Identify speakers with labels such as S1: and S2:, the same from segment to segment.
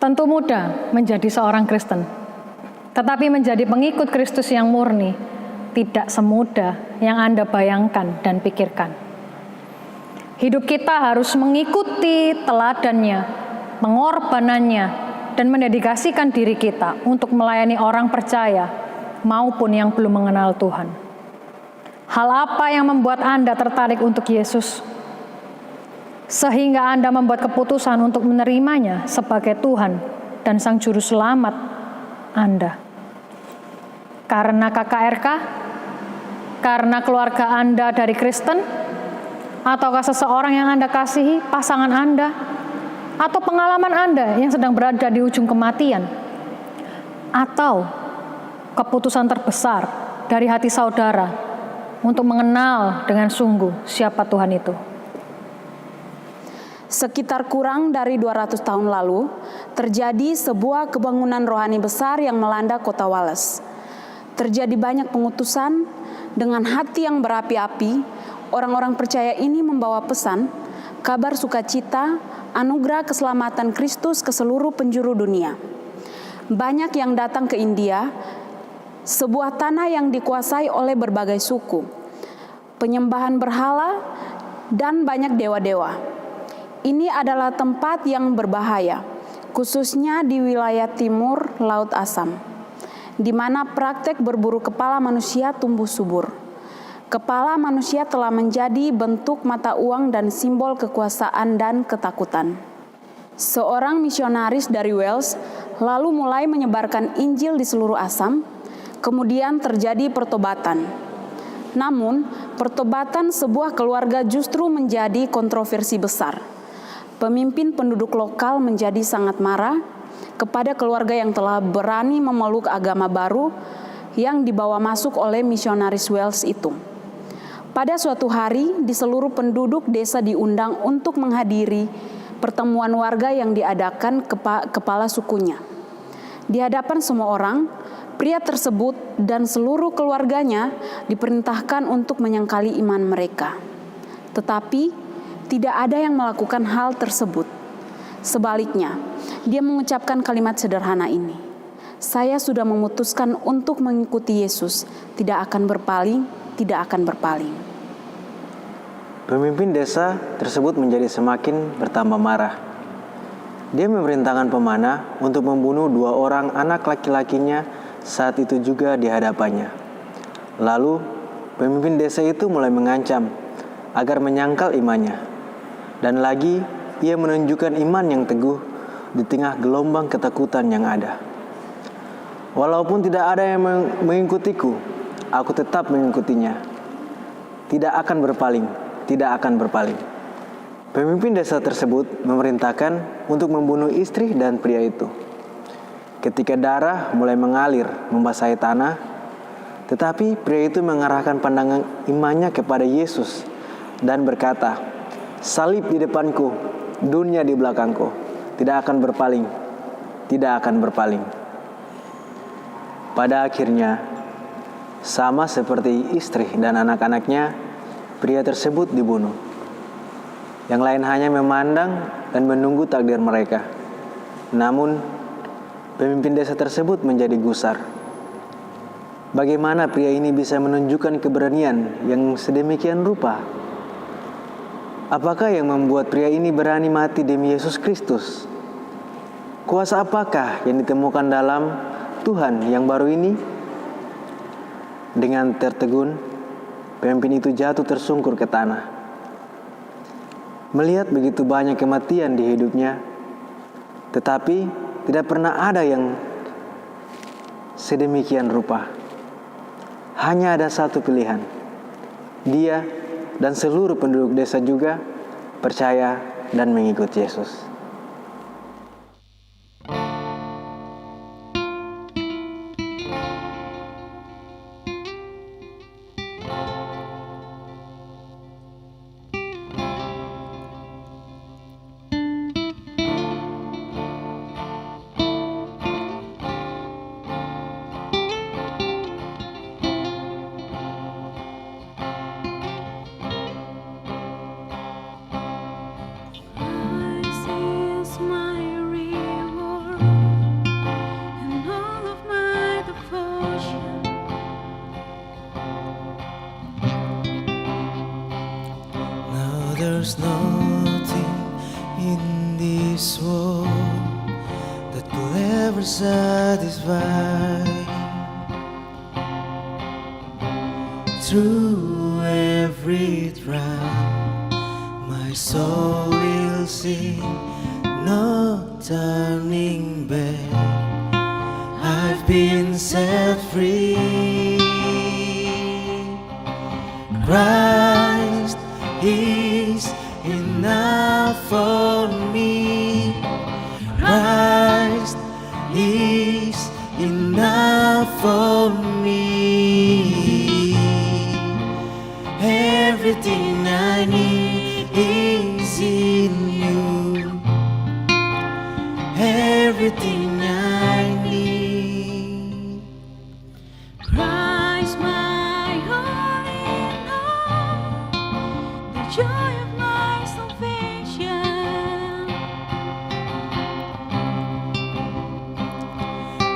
S1: Tentu mudah menjadi seorang Kristen, tetapi menjadi pengikut Kristus yang murni tidak semudah yang Anda bayangkan dan pikirkan. Hidup kita harus mengikuti teladannya, pengorbanannya, dan mendedikasikan diri kita untuk melayani orang percaya maupun yang belum mengenal Tuhan. Hal apa yang membuat Anda tertarik untuk Yesus, sehingga Anda membuat keputusan untuk menerimanya sebagai Tuhan dan Sang Juru Selamat Anda? Karena KKRK? Karena keluarga Anda dari Kristen? Ataukah seseorang yang Anda kasihi, pasangan Anda? Atau pengalaman Anda yang sedang berada di ujung kematian? Atau keputusan terbesar dari hati saudara untuk mengenal dengan sungguh siapa Tuhan itu?
S2: Sekitar kurang dari 200 tahun lalu, terjadi sebuah kebangunan rohani besar yang melanda kota Wales. Terjadi banyak pengutusan. Dengan hati yang berapi-api, orang-orang percaya ini membawa pesan, kabar sukacita, anugerah keselamatan Kristus ke seluruh penjuru dunia. Banyak yang datang ke India, sebuah tanah yang dikuasai oleh berbagai suku, penyembahan berhala, dan banyak dewa-dewa. Ini adalah tempat yang berbahaya, khususnya di wilayah timur Laut Asam, di mana praktek berburu kepala manusia tumbuh subur. Kepala manusia telah menjadi bentuk mata uang dan simbol kekuasaan dan ketakutan. Seorang misionaris dari Wales lalu mulai menyebarkan Injil di seluruh Assam, kemudian terjadi pertobatan. Namun, pertobatan sebuah keluarga justru menjadi kontroversi besar. Pemimpin penduduk lokal menjadi sangat marah kepada keluarga yang telah berani memeluk agama baru yang dibawa masuk oleh misionaris Wales itu. Pada suatu hari, di seluruh penduduk desa diundang untuk menghadiri pertemuan warga yang diadakan kepala sukunya. Di hadapan semua orang, pria tersebut dan seluruh keluarganya diperintahkan untuk menyangkali iman mereka. Tetapi tidak ada yang melakukan hal tersebut. Sebaliknya, dia mengucapkan kalimat sederhana ini. Saya sudah memutuskan untuk mengikuti Yesus, tidak akan berpaling, tidak akan berpaling.
S3: Pemimpin desa tersebut menjadi semakin bertambah marah. Dia memerintahkan pemanah untuk membunuh 2 orang anak laki-lakinya saat itu juga di hadapannya. Lalu, pemimpin desa itu mulai mengancam agar menyangkal imannya. Dan lagi, ia menunjukkan iman yang teguh di tengah gelombang ketakutan yang ada. Walaupun tidak ada yang mengikutiku, aku tetap mengikutinya. Tidak akan berpaling, tidak akan berpaling. Pemimpin desa tersebut memerintahkan untuk membunuh istri dan pria itu. Ketika darah mulai mengalir membasahi tanah, tetapi pria itu mengarahkan pandangan imannya kepada Yesus dan berkata, "Salib di depanku, dunia di belakangku, tidak akan berpaling, tidak akan berpaling." Pada akhirnya, sama seperti istri dan anak-anaknya, pria tersebut dibunuh. Yang lain hanya memandang dan menunggu takdir mereka. Namun, pemimpin desa tersebut menjadi gusar. Bagaimana pria ini bisa menunjukkan keberanian yang sedemikian rupa? Apakah yang membuat pria ini berani mati demi Yesus Kristus? Kuasa apakah yang ditemukan dalam Tuhan yang baru ini? Dengan tertegun, pemimpin itu jatuh tersungkur ke tanah. Melihat begitu banyak kematian di hidupnya, tetapi tidak pernah ada yang sedemikian rupa. Hanya ada satu pilihan. Dia dan seluruh penduduk desa juga percaya dan mengikut Yesus.
S4: there's nothing in this world that could ever satisfy. Through every trial, my soul will sing, no turning back. I've been set free. Christ is enough for me. Christ is enough for me. Everything I need is in you. Everything I need.
S5: Christ, my all in all, the joy of my salvation.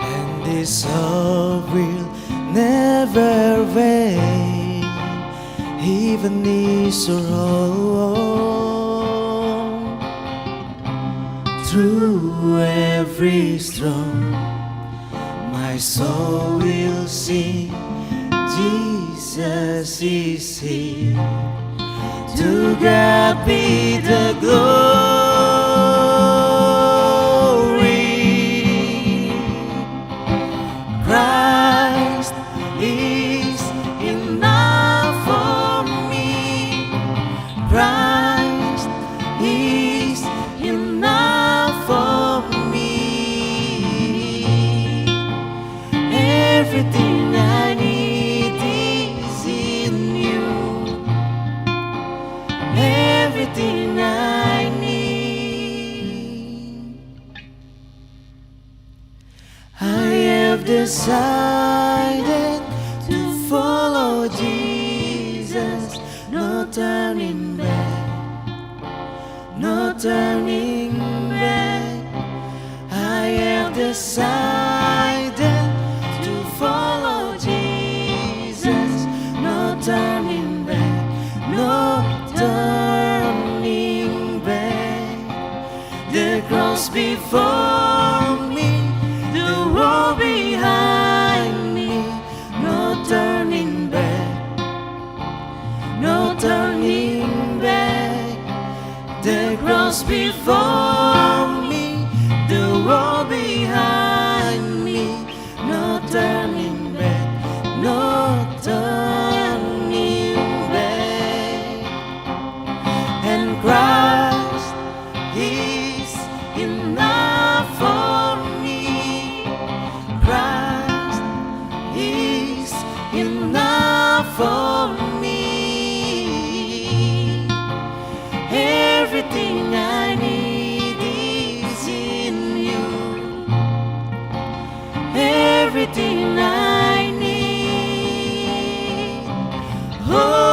S4: And this love will never fade, even is wrong. Through every storm, my soul will sing, Jesus is here. To God be the glory. Christ is enough for me. Christ is enough for me. Everything I need is in you. Everything I need. I have decided to follow Jesus. No turning back. No turning back. I have decided to follow Jesus. No turning back. No turning back. The cross before me, the world behind me. No turning back. No turning back. The cross before me, the world behind me. No turning back. No turning back. And Christ is enough for me. Christ is enough for me. Everything I need is in you. Everything I need. Oh,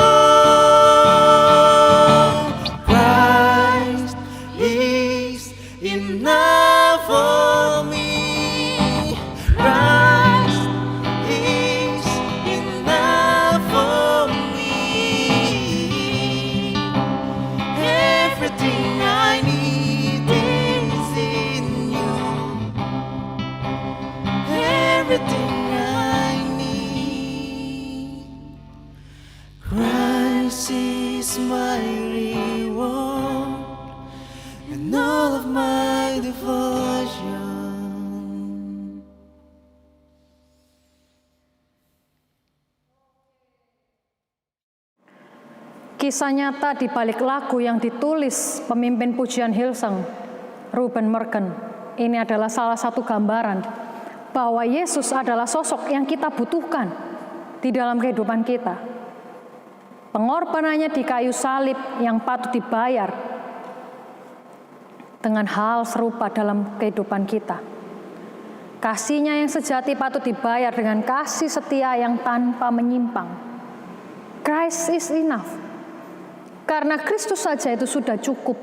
S4: Christ is enough for me. Christ is enough for me. Everything I need is in you. Everything I need. Christ is my reward and all of my devotion.
S1: Kisah nyata di balik lagu yang ditulis pemimpin pujian Hillsong, Ruben Morgan. Ini adalah salah satu gambaran bahwa Yesus adalah sosok yang kita butuhkan di dalam kehidupan kita. Pengorbanannya di kayu salib yang patut dibayar dengan hal serupa dalam kehidupan kita. Kasihnya yang sejati patut dibayar dengan kasih setia yang tanpa menyimpang. Christ is enough. Karena Kristus saja itu sudah cukup.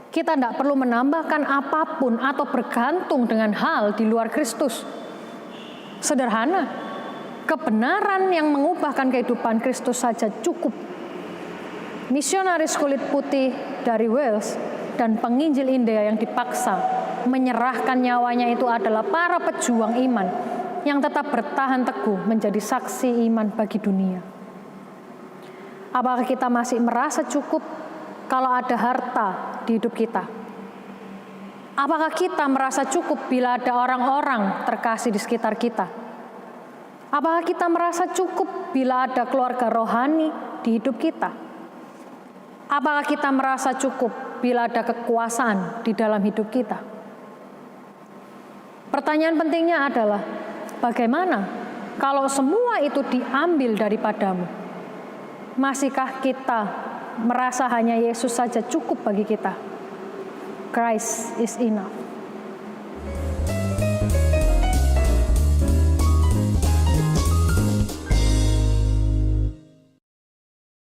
S1: Kita tidak perlu menambahkan apapun atau bergantung dengan hal di luar Kristus. Sederhana, kebenaran yang mengubahkan kehidupan Kristus saja cukup. misionaris kulit putih dari Wales dan penginjil India yang dipaksa menyerahkan nyawanya itu adalah para pejuang iman yang tetap bertahan teguh menjadi saksi iman bagi dunia. Apakah kita masih merasa cukup kalau ada harta di hidup kita? Apakah kita merasa cukup bila ada orang-orang terkasih di sekitar kita? Apakah kita merasa cukup bila ada keluarga rohani di hidup kita? Apakah kita merasa cukup bila ada kekuasaan di dalam hidup kita? Pertanyaan pentingnya adalah, bagaimana kalau semua itu diambil daripadamu? Masihkah kita merasa hanya Yesus saja cukup bagi kita? Christ is enough.